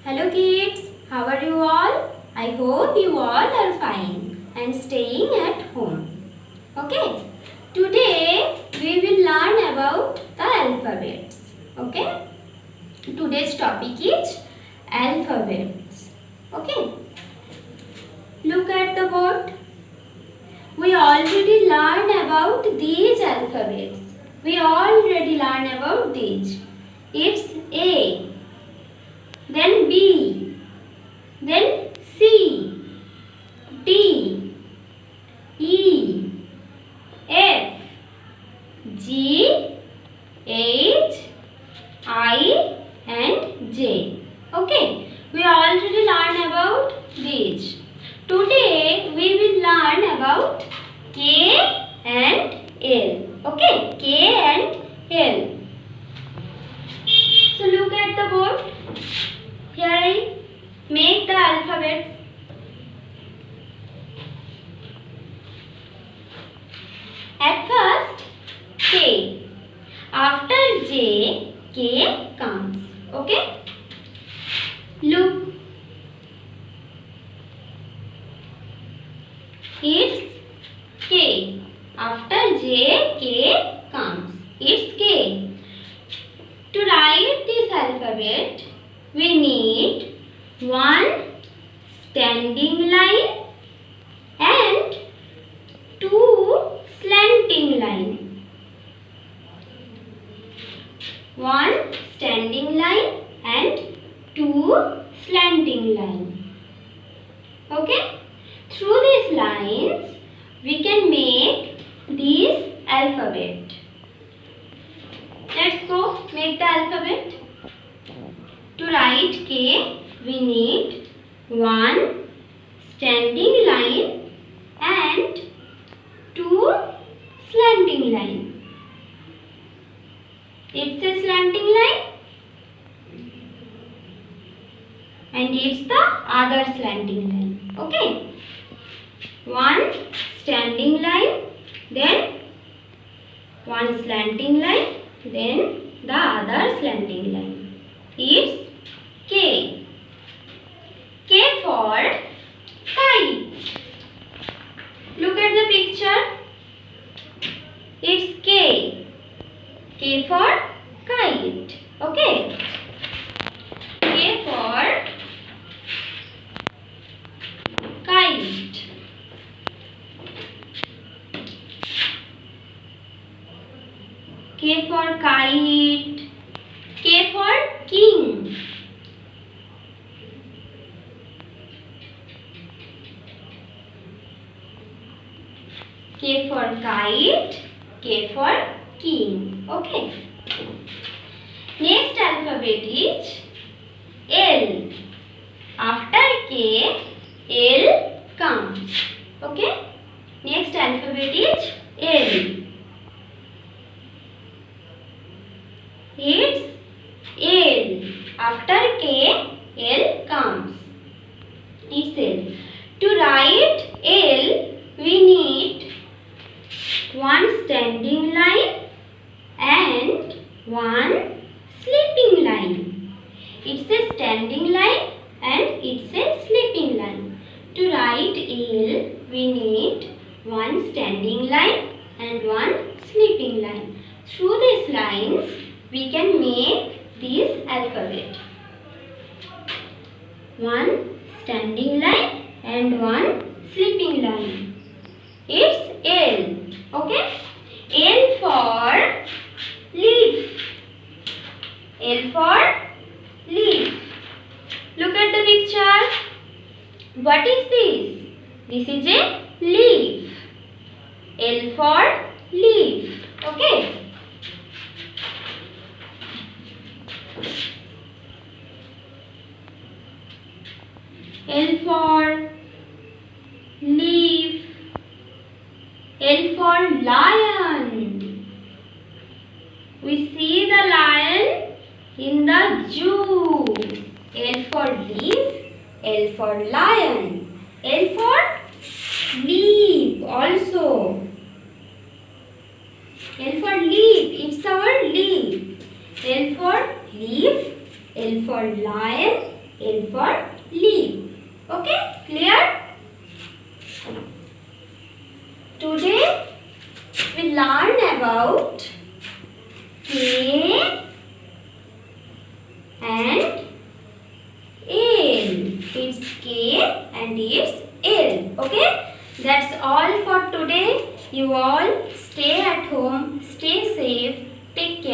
Hello kids, how are you all? I hope you all are fine and staying at home. Okay, today we will learn about the alphabets. Okay, today's topic is alphabets. Okay, look at the board. We already learned about these alphabets. We already learned about these. It's A, then B, then C, D, E, F, G, H, I and J. Okay, we already learned about these. Today we will learn about K and L. Okay, K and L. So look at the board. Here I make the alphabet. At first K. After J, K comes. Okay? Look. It's K. After J, K comes. It's K. To write this alphabet, we need one standing line and two slanting line. One standing line and two slanting line. Okay? Through these lines, we can make this alphabet. Let's go make the alphabet. To write K, we need one standing line and two slanting line. It's a slanting line and it's the other slanting line. Okay? One standing line, then one slanting line, then the other slanting line. It's K. K for kite. Look at the picture. It's K. K for kite. Okay. K for kite. K for kite. K for king. K for kite. K for king. Okay. Next alphabet is L. After K, L comes. Okay. Next alphabet is L. It's L. After K, L comes. It's L. To write L, we need one standing line and one sleeping line. It's a standing line and it's a sleeping line. To write L, we need one standing line and one sleeping line. Through these lines, we can make this alphabet. One standing line and one sleeping line. It's L. Okay? L for leaf. L for leaf. Look at the picture. What is this? This is a leaf. L for leaf. Okay? L for leaf. L for lion. We see the lion in the zoo. L for leaf. L for lion. L for leaf also. L for leaf. It's our leaf. L for leaf. L for lion. L for leaf. Okay, clear? Today we learn about K and L. It's K and it's L. Okay, that's all for today. You all stay at home, stay safe, take care.